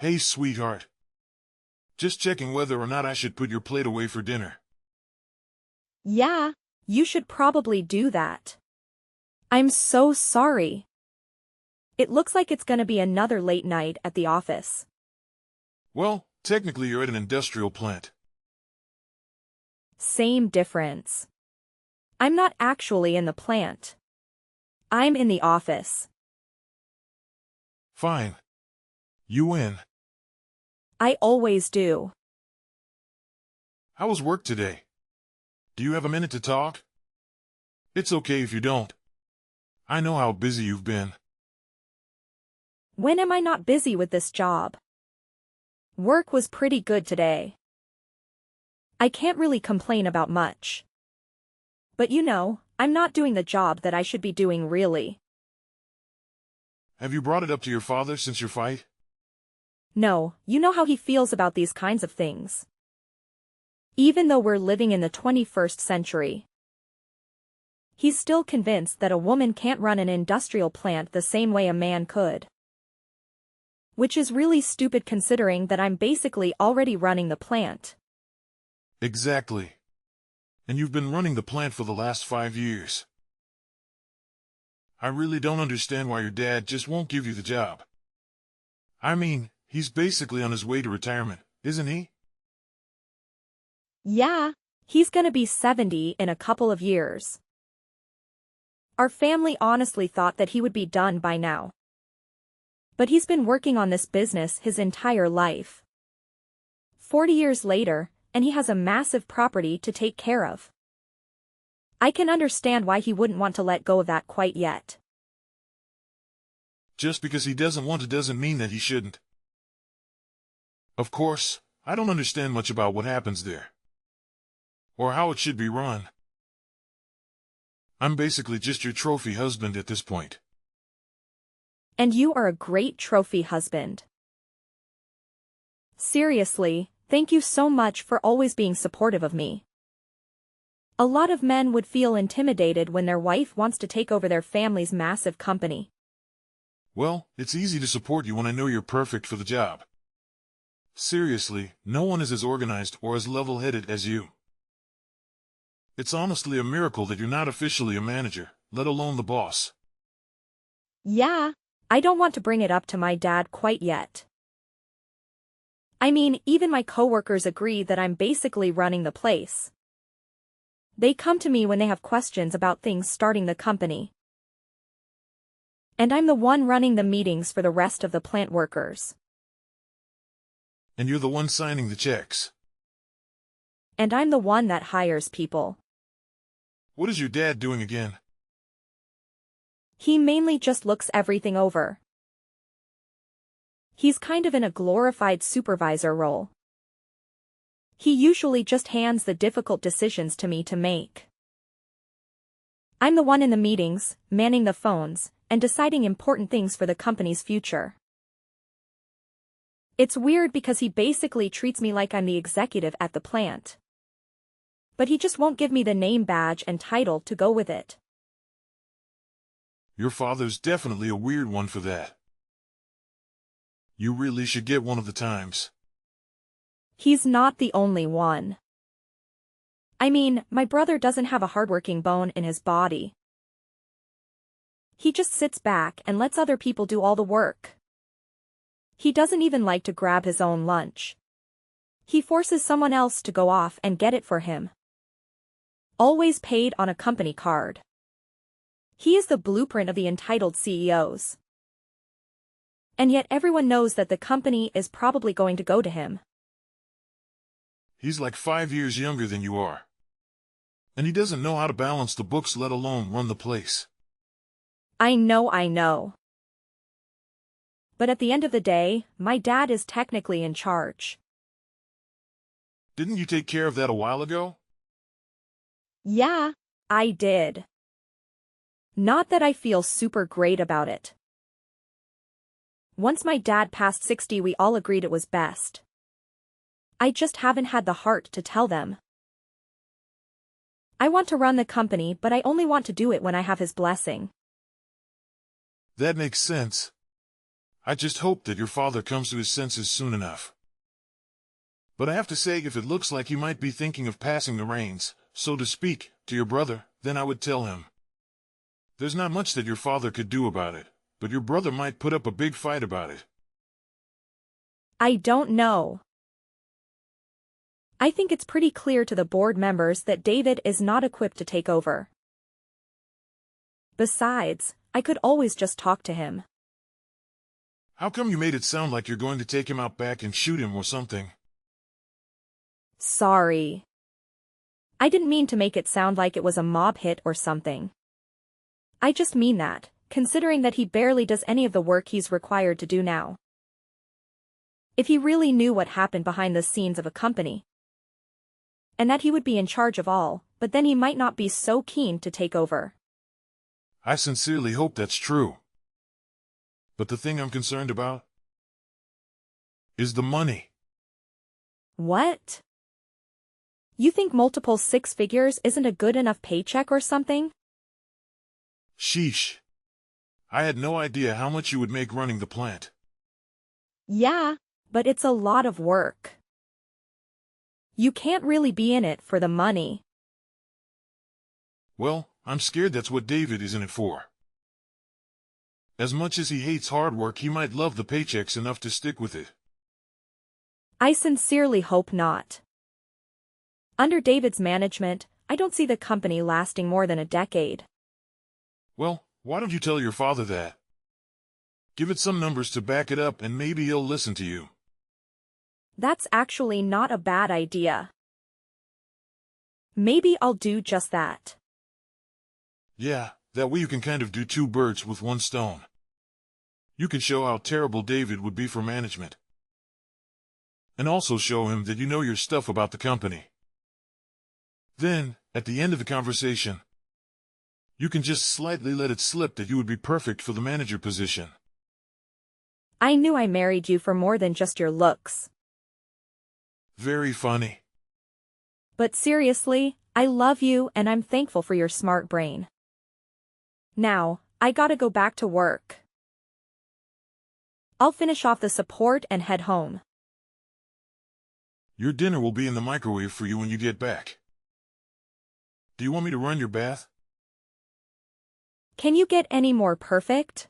Hey, sweetheart. Just checking whether or not I should put your plate away for dinner. Yeah, you should probably do that. I'm so sorry. It looks like it's gonna be another late night at the office. Well, technically you're at an industrial plant. Same difference. I'm not actually in the plant. I'm in the office. Fine. You win. I always do. How was work today? Do you have a minute to talk? It's okay if you don't. I know how busy you've been. When am I not busy with this job? Work was pretty good today. I can't really complain about much. But I'm not doing the job that I should be doing really. Have you brought it up to your father since your fight? No, you know how he feels about these kinds of things. Even though we're living in the 21st century. He's still convinced that a woman can't run an industrial plant the same way a man could. Which is really stupid considering that I'm basically already running the plant. Exactly. And you've been running the plant for the last 5 years. I really don't understand why your dad just won't give you the job. I mean, he's basically on his way to retirement, isn't he? Yeah, he's gonna be 70 in a couple of years. Our family honestly thought that he would be done by now. But he's been working on this business his entire life. 40 years later, and he has a massive property to take care of. I can understand why he wouldn't want to let go of that quite yet. Just because he doesn't want to doesn't mean that he shouldn't. Of course, I don't understand much about what happens there. Or how it should be run. I'm basically just your trophy husband at this point. And you are a great trophy husband. Seriously, thank you so much for always being supportive of me. A lot of men would feel intimidated when their wife wants to take over their family's massive company. Well, it's easy to support you when I know you're perfect for the job. Seriously, no one is as organized or as level-headed as you. It's honestly a miracle that you're not officially a manager, let alone the boss. Yeah, I don't want to bring it up to my dad quite yet. I mean, even my coworkers agree that I'm basically running the place. They come to me when they have questions about things starting the company. And I'm the one running the meetings for the rest of the plant workers. And you're the one signing the checks. And I'm the one that hires people. What is your dad doing again? He mainly just looks everything over. He's kind of in a glorified supervisor role. He usually just hands the difficult decisions to me to make. I'm the one in the meetings, manning the phones, and deciding important things for the company's future. It's weird because he basically treats me like I'm the executive at the plant. But he just won't give me the name badge and title to go with it. Your father's definitely a weird one for that. You really should get one of the times. He's not the only one. I mean, my brother doesn't have a hardworking bone in his body. He just sits back and lets other people do all the work. He doesn't even like to grab his own lunch. He forces someone else to go off and get it for him. Always paid on a company card. He is the blueprint of the entitled CEOs. And yet everyone knows that the company is probably going to go to him. He's like 5 years younger than you are. And he doesn't know how to balance the books, let alone run the place. I know. But at the end of the day, my dad is technically in charge. Didn't you take care of that a while ago? Yeah, I did. Not that I feel super great about it. Once my dad passed 60, we all agreed it was best. I just haven't had the heart to tell them. I want to run the company, but I only want to do it when I have his blessing. That makes sense. I just hope that your father comes to his senses soon enough. But I have to say, if it looks like you might be thinking of passing the reins, so to speak, to your brother, then I would tell him. There's not much that your father could do about it, but your brother might put up a big fight about it. I don't know. I think it's pretty clear to the board members that David is not equipped to take over. Besides, I could always just talk to him. How come you made it sound like you're going to take him out back and shoot him or something? Sorry. I didn't mean to make it sound like it was a mob hit or something. I just mean that, considering that he barely does any of the work he's required to do now. If he really knew what happened behind the scenes of a company, and that he would be in charge of all, but then he might not be so keen to take over. I sincerely hope that's true. But the thing I'm concerned about is the money. What? You think multiple six figures isn't a good enough paycheck or something? Sheesh. I had no idea how much you would make running the plant. Yeah, but it's a lot of work. You can't really be in it for the money. Well, I'm scared that's what David is in it for. As much as he hates hard work, he might love the paychecks enough to stick with it. I sincerely hope not. Under David's management, I don't see the company lasting more than a decade. Well, why don't you tell your father that? Give it some numbers to back it up and maybe he'll listen to you. That's actually not a bad idea. Maybe I'll do just that. Yeah, that way you can kind of do two birds with one stone. You can show how terrible David would be for management. And also show him that you know your stuff about the company. Then, at the end of the conversation, you can just slightly let it slip that you would be perfect for the manager position. I knew I married you for more than just your looks. Very funny. But seriously, I love you and I'm thankful for your smart brain. Now, I gotta go back to work. I'll finish off the support and head home. Your dinner will be in the microwave for you when you get back. Do you want me to run your bath? Can you get any more perfect?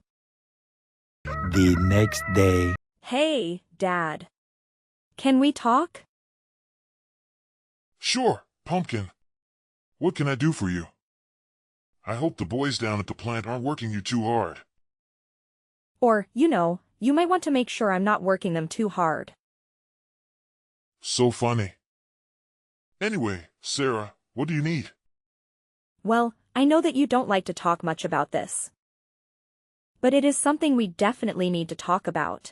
The next day. Hey, Dad. Can we talk? Sure, Pumpkin. What can I do for you? I hope the boys down at the plant aren't working you too hard. Or, you might want to make sure I'm not working them too hard. So funny. Anyway, Sarah, what do you need? Well, I know that you don't like to talk much about this. But it is something we definitely need to talk about.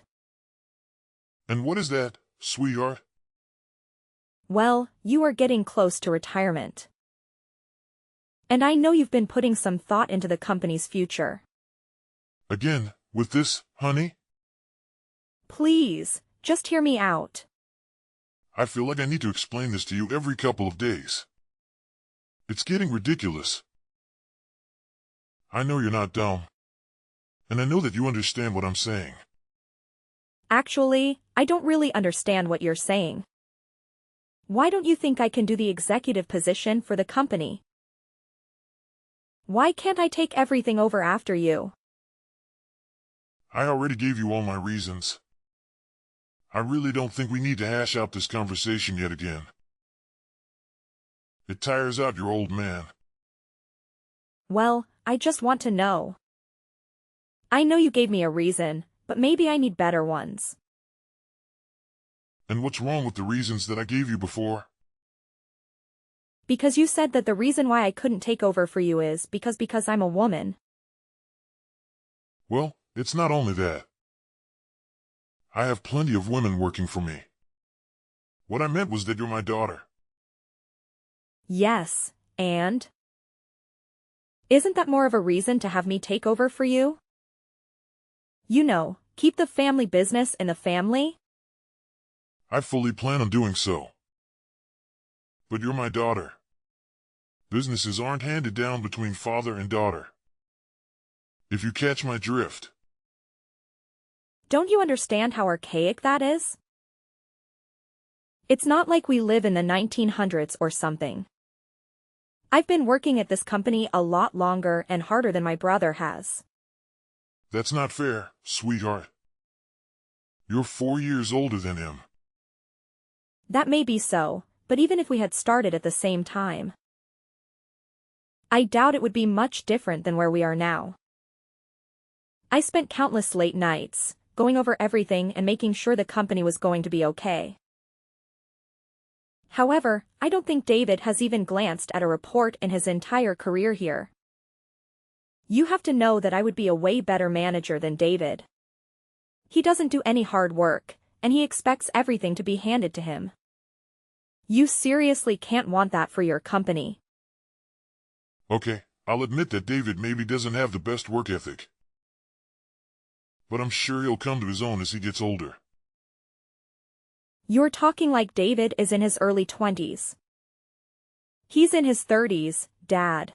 And what is that, sweetheart? Well, you are getting close to retirement. And I know you've been putting some thought into the company's future. Again, with this, honey? Please, just hear me out. I feel like I need to explain this to you every couple of days. It's getting ridiculous. I know you're not dumb. And I know that you understand what I'm saying. Actually, I don't really understand what you're saying. Why don't you think I can do the executive position for the company? Why can't I take everything over after you? I already gave you all my reasons. I really don't think we need to hash out this conversation yet again. It tires out your old man. Well, I just want to know. I know you gave me a reason, but maybe I need better ones. And what's wrong with the reasons that I gave you before? Because you said that the reason why I couldn't take over for you is because I'm a woman. Well, it's not only that. I have plenty of women working for me. What I meant was that you're my daughter. Yes, and? Isn't that more of a reason to have me take over for you? Keep the family business in the family? I fully plan on doing so. But you're my daughter. Businesses aren't handed down between father and daughter. If you catch my drift. Don't you understand how archaic that is? It's not like we live in the 1900s or something. I've been working at this company a lot longer and harder than my brother has. That's not fair, sweetheart. You're 4 years older than him. That may be so, but even if we had started at the same time, I doubt it would be much different than where we are now. I spent countless late nights, going over everything and making sure the company was going to be okay. However, I don't think David has even glanced at a report in his entire career here. You have to know that I would be a way better manager than David. He doesn't do any hard work, and he expects everything to be handed to him. You seriously can't want that for your company. Okay, I'll admit that David maybe doesn't have the best work ethic. But I'm sure he'll come to his own as he gets older. You're talking like David is in his early 20s. He's in his 30s, Dad.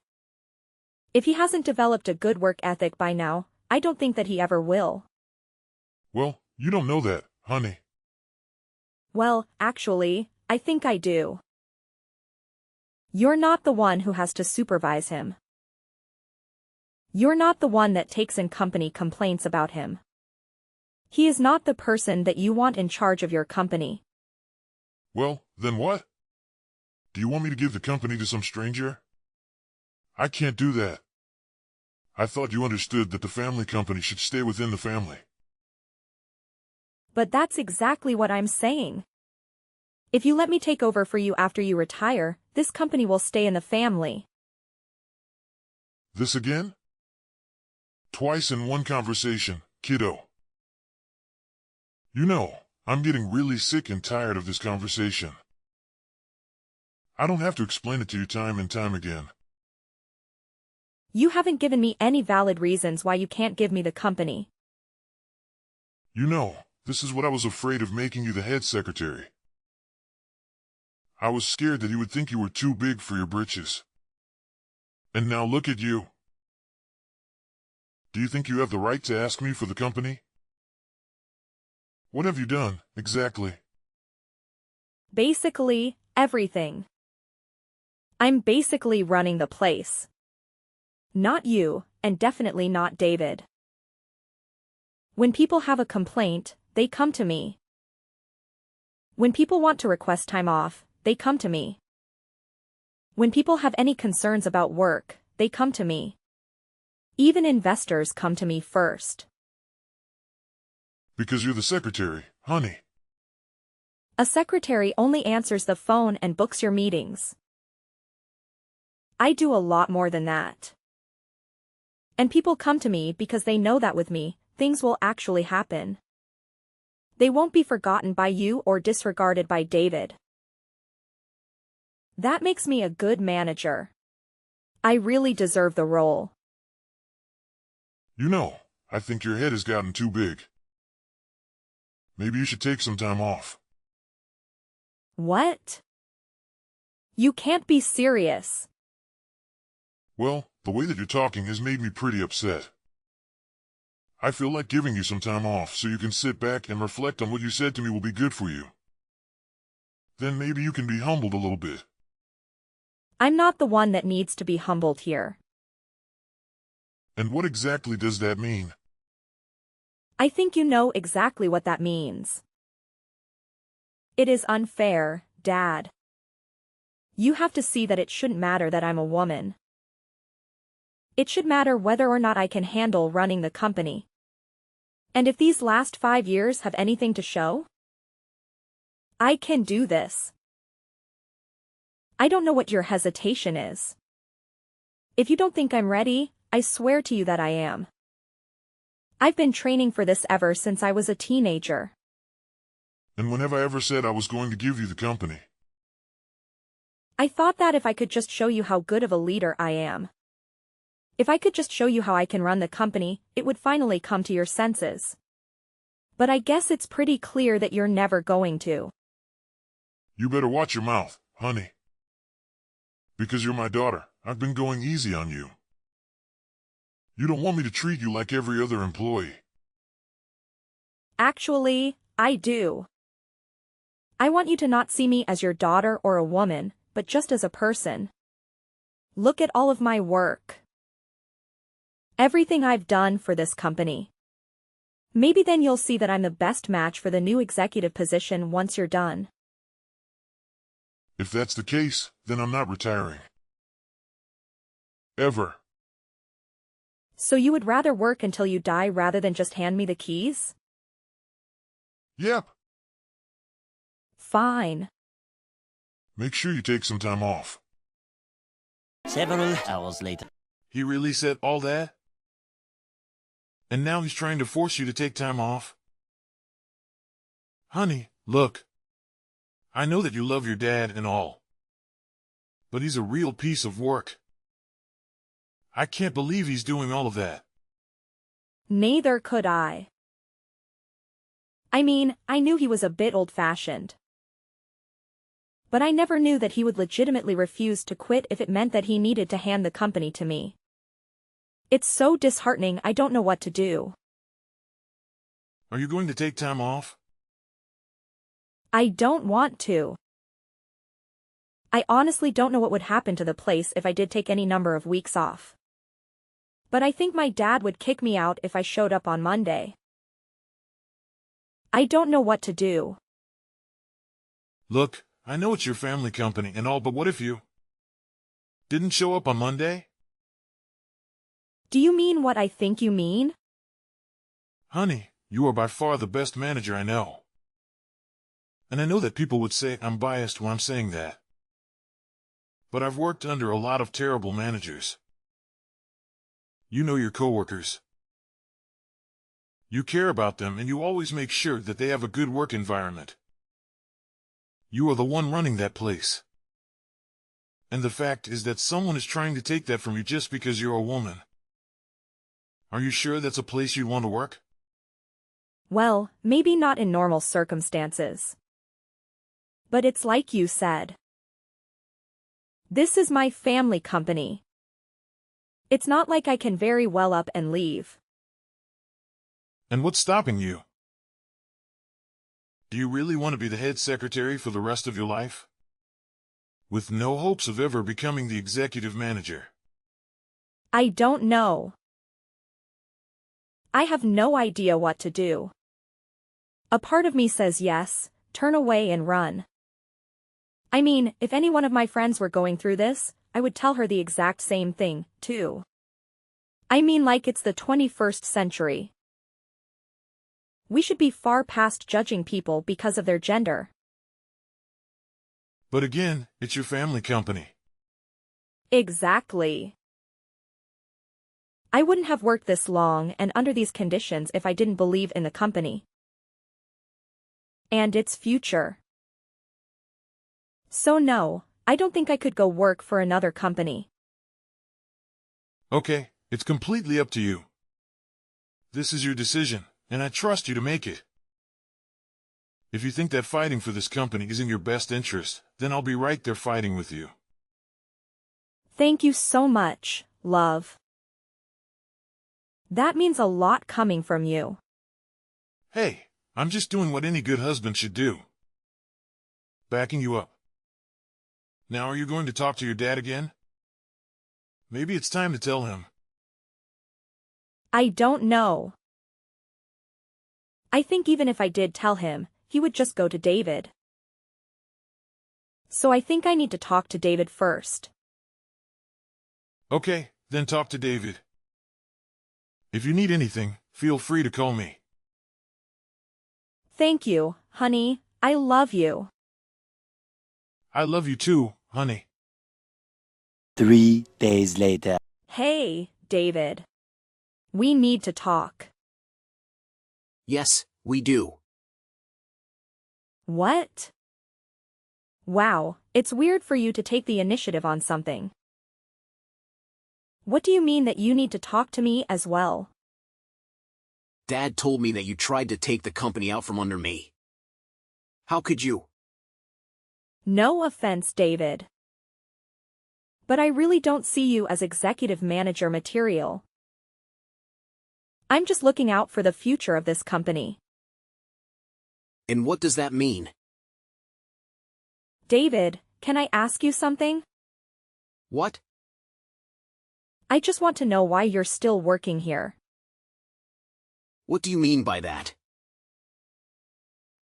If he hasn't developed a good work ethic by now, I don't think that he ever will. Well, you don't know that, honey. Well, actually, I think I do. You're not the one who has to supervise him. You're not the one that takes in company complaints about him. He is not the person that you want in charge of your company. Well, then what? Do you want me to give the company to some stranger? I can't do that. I thought you understood that the family company should stay within the family. But that's exactly what I'm saying. If you let me take over for you after you retire, this company will stay in the family. This again? Twice in one conversation, kiddo. You know, I'm getting really sick and tired of this conversation. I don't have to explain it to you time and time again. You haven't given me any valid reasons why you can't give me the company. You know, this is what I was afraid of making you the head secretary. I was scared that you would think you were too big for your britches. And now look at you. Do you think you have the right to ask me for the company? What have you done, exactly? Basically, everything. I'm basically running the place. Not you, and definitely not David. When people have a complaint, they come to me. When people want to request time off, they come to me. When people have any concerns about work, they come to me. Even investors come to me first. Because you're the secretary, honey. A secretary only answers the phone and books your meetings. I do a lot more than that. And people come to me because they know that with me, things will actually happen. They won't be forgotten by you or disregarded by David. That makes me a good manager. I really deserve the role. You know, I think your head has gotten too big. Maybe you should take some time off. What? You can't be serious. Well, the way that you're talking has made me pretty upset. I feel like giving you some time off so you can sit back and reflect on what you said to me will be good for you. Then maybe you can be humbled a little bit. I'm not the one that needs to be humbled here. And what exactly does that mean? I think you know exactly what that means. It is unfair, Dad. You have to see that it shouldn't matter that I'm a woman. It should matter whether or not I can handle running the company. And if these last 5 years have anything to show, I can do this. I don't know what your hesitation is. If you don't think I'm ready, I swear to you that I am. I've been training for this ever since I was a teenager. And when have I ever said I was going to give you the company? I thought that if I could just show you how good of a leader I am. If I could just show you how I can run the company, it would finally come to your senses. But I guess it's pretty clear that you're never going to. You better watch your mouth, honey. Because you're my daughter, I've been going easy on you. You don't want me to treat you like every other employee. Actually, I do. I want you to not see me as your daughter or a woman, but just as a person. Look at all of my work. Everything I've done for this company. Maybe then you'll see that I'm the best match for the new executive position once you're done. If that's the case, then I'm not retiring. Ever. So you would rather work until you die rather than just hand me the keys? Yep. Fine. Make sure you take some time off. Several hours later. He really said all that? And now he's trying to force you to take time off? Honey, look. I know that you love your dad and all. But he's a real piece of work. I can't believe he's doing all of that. Neither could I. I mean, I knew he was a bit old-fashioned. But I never knew that he would legitimately refuse to quit if it meant that he needed to hand the company to me. It's so disheartening, I don't know what to do. Are you going to take time off? I don't want to. I honestly don't know what would happen to the place if I did take any number of weeks off. But I think my dad would kick me out if I showed up on Monday. I don't know what to do. Look, I know it's your family company and all, but what if you didn't show up on Monday? Do you mean what I think you mean? Honey, you are by far the best manager I know. And I know that people would say I'm biased when I'm saying that. But I've worked under a lot of terrible managers. You know your coworkers. You care about them and you always make sure that they have a good work environment. You are the one running that place. And the fact is that someone is trying to take that from you just because you're a woman. Are you sure that's a place you'd want to work? Well, maybe not in normal circumstances. But it's like you said. This is my family company. It's not like I can very well up and leave. And what's stopping you? Do you really want to be the head secretary for the rest of your life? With no hopes of ever becoming the executive manager? I don't know. I have no idea what to do. A part of me says yes, turn away and run. I mean, if any one of my friends were going through this, I would tell her the exact same thing, too. I mean, like it's the 21st century. We should be far past judging people because of their gender. But again, it's your family company. Exactly. I wouldn't have worked this long and under these conditions if I didn't believe in the company and its future. So no, I don't think I could go work for another company. Okay, it's completely up to you. This is your decision, and I trust you to make it. If you think that fighting for this company is in your best interest, then I'll be right there fighting with you. Thank you so much, love. That means a lot coming from you. Hey, I'm just doing what any good husband should do. Backing you up. Now are you going to talk to your dad again? Maybe it's time to tell him. I don't know. I think even if I did tell him, he would just go to David. So I think I need to talk to David first. Okay, then talk to David. If you need anything, feel free to call me. Thank you, honey, I love you. I love you too, honey. 3 days later. Hey, David. We need to talk. Yes, we do. What? Wow, it's weird for you to take the initiative on something. What do you mean that you need to talk to me as well? Dad told me that you tried to take the company out from under me. How could you? No offense, David. But I really don't see you as executive manager material. I'm just looking out for the future of this company. And what does that mean? David, can I ask you something? What? I just want to know why you're still working here. What do you mean by that?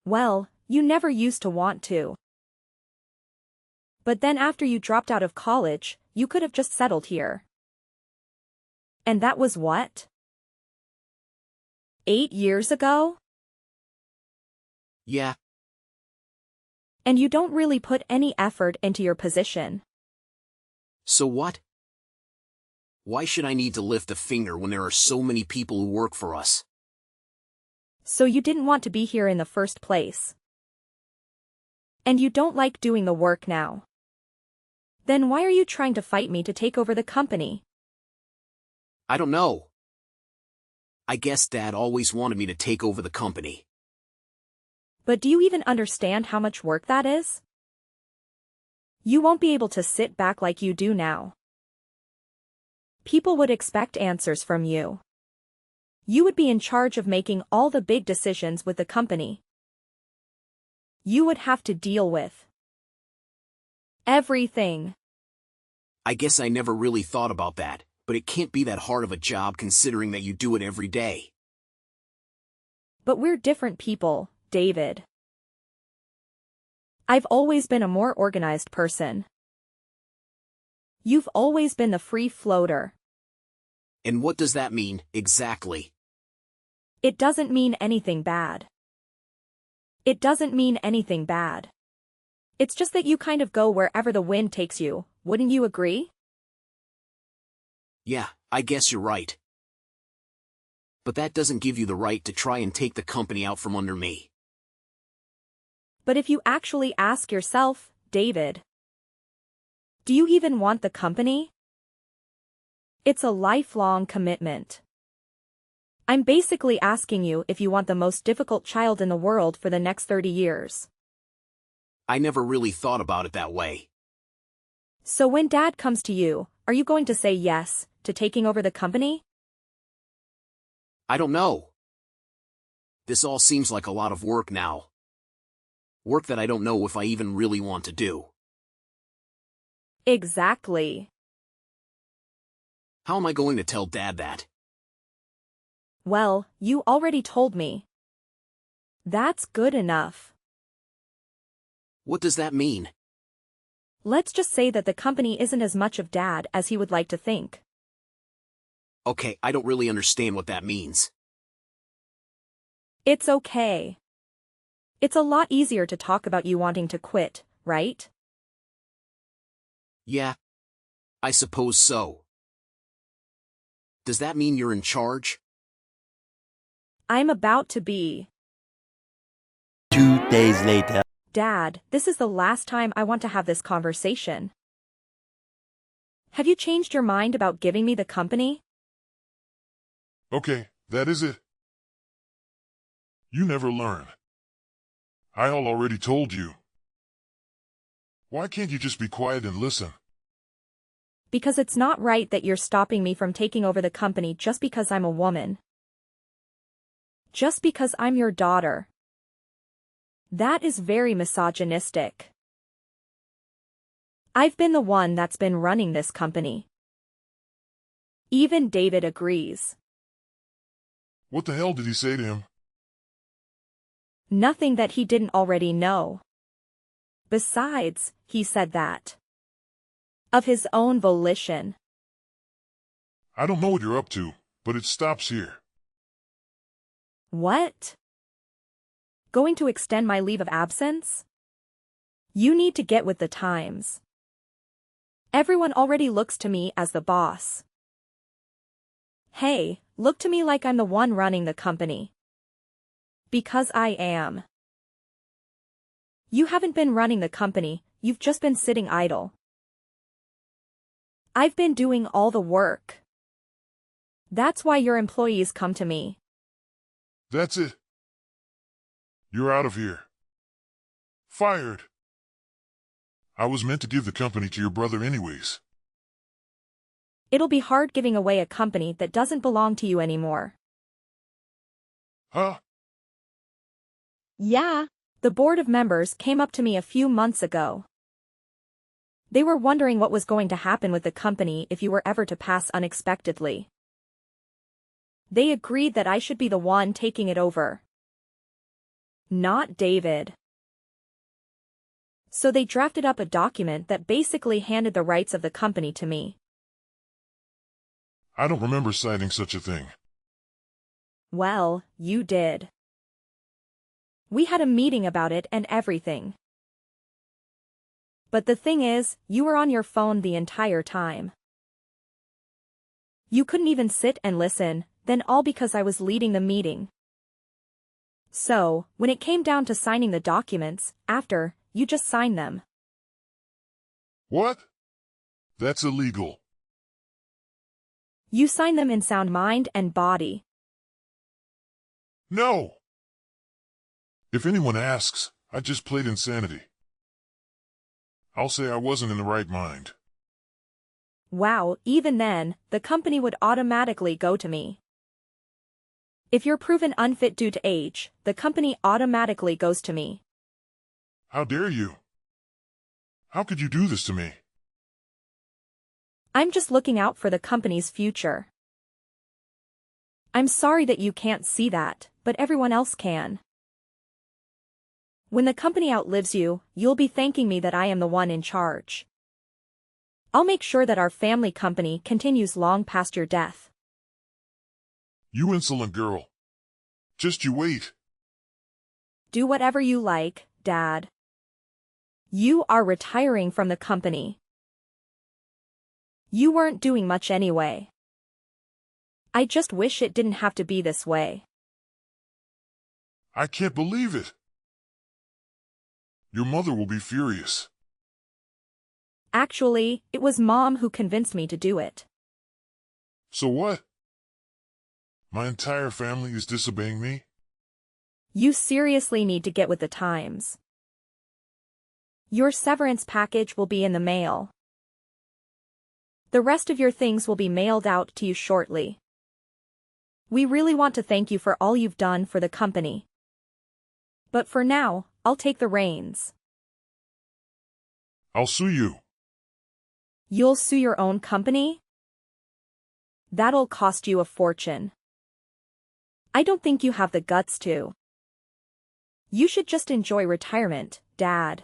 Well, you never used to want to. But then after you dropped out of college, you could have just settled here. And that was what? 8 years ago? Yeah, And you don't really put any effort into your position. so what? Why should I need to lift a finger when there are so many people who work for us? So you didn't want to be here in the first place. And you don't like doing the work now. Then why are you trying to fight me to take over the company? I don't know. I guess Dad always wanted me to take over the company. But do you even understand how much work that is? You won't be able to sit back like you do now. People would expect answers from you. You would be in charge of making all the big decisions with the company. You would have to deal with everything. I guess I never really thought about that, but it can't be that hard of a job considering that you do it every day. But we're different people, David. I've always been a more organized person. You've always been the free floater. And what does that mean, exactly? It doesn't mean anything bad. It doesn't mean anything bad. It's just that you kind of go wherever the wind takes you, wouldn't you agree? Yeah, I guess you're right. But that doesn't give you the right to try and take the company out from under me. But if you actually ask yourself, David, do you even want the company? It's a lifelong commitment. I'm basically asking you if you want the most difficult child in the world for the next 30 years. I never really thought about it that way. So when Dad comes to you, are you going to say yes to taking over the company? I don't know. This all seems like a lot of work now. Work that I don't know if I even really want to do. Exactly. How am I going to tell Dad that? Well, you already told me. That's good enough. What does that mean? Let's just say that the company isn't as much of Dad as he would like to think. Okay, I don't really understand what that means. It's okay. It's a lot easier to talk about you wanting to quit, right? Yeah, I suppose so. Does that mean you're in charge? I'm about to be. 2 days later. Dad, this is the last time I want to have this conversation. Have you changed your mind about giving me the company? Okay, that is it. You never learn. I already told you. Why can't you just be quiet and listen? Because it's not right that you're stopping me from taking over the company just because I'm a woman. Just because I'm your daughter. That is very misogynistic. I've been the one that's been running this company. Even David agrees. What the hell did he say to him? Nothing that he didn't already know. Besides, he said that. Of his own volition. I don't know what you're up to, but it stops here. What? Going to extend my leave of absence? You need to get with the times. Everyone already looks to me as the boss. Hey, look to me like I'm the one running the company. Because I am. You haven't been running the company, you've just been sitting idle. I've been doing all the work. That's why your employees come to me. That's it. You're out of here. Fired. I was meant to give the company to your brother anyways. It'll be hard giving away a company that doesn't belong to you anymore. Huh? Yeah. The board of members came up to me a few months ago. They were wondering what was going to happen with the company if you were ever to pass unexpectedly. They agreed that I should be the one taking it over. Not David. So they drafted up a document that basically handed the rights of the company to me. I don't remember signing such a thing. Well, you did. We had a meeting about it and everything. But the thing is, you were on your phone the entire time. You couldn't even sit and listen, then all because I was leading the meeting. So, when it came down to signing the documents, after, you just signed them. What? That's illegal. You signed them in sound mind and body. No! If anyone asks, I just played insanity. I'll say I wasn't in the right mind. Wow, even then, the company would automatically go to me. If you're proven unfit due to age, the company automatically goes to me. How dare you? How could you do this to me? I'm just looking out for the company's future. I'm sorry that you can't see that, but everyone else can. When the company outlives you, you'll be thanking me that I am the one in charge. I'll make sure that our family company continues long past your death. You insolent girl. Just you wait. Do whatever you like, Dad. You are retiring from the company. You weren't doing much anyway. I just wish it didn't have to be this way. I can't believe it. Your mother will be furious. Actually, it was Mom who convinced me to do it. So what? My entire family is disobeying me? You seriously need to get with the times. Your severance package will be in the mail. The rest of your things will be mailed out to you shortly. We really want to thank you for all you've done for the company. But for now, I'll take the reins. I'll sue you. You'll sue your own company? That'll cost you a fortune. I don't think you have the guts to. You should just enjoy retirement, Dad.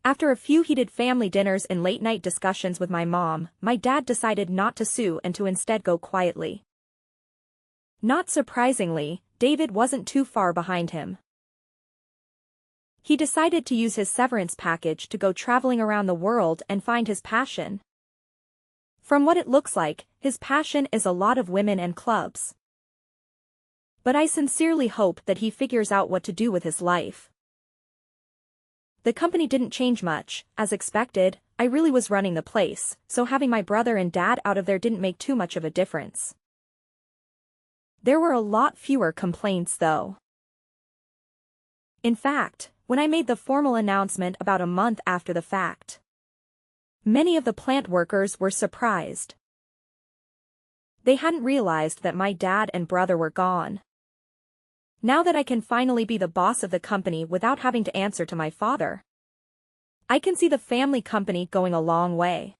After a few heated family dinners and late-night discussions with my mom, my dad decided not to sue and to instead go quietly. Not surprisingly, David wasn't too far behind him. He decided to use his severance package to go traveling around the world and find his passion. From what it looks like, his passion is a lot of women and clubs. But I sincerely hope that he figures out what to do with his life. The company didn't change much, as expected. I really was running the place, so having my brother and dad out of there didn't make too much of a difference. There were a lot fewer complaints though. In fact, when I made the formal announcement about a month after the fact, many of the plant workers were surprised. They hadn't realized that my dad and brother were gone. Now that I can finally be the boss of the company without having to answer to my father, I can see the family company going a long way.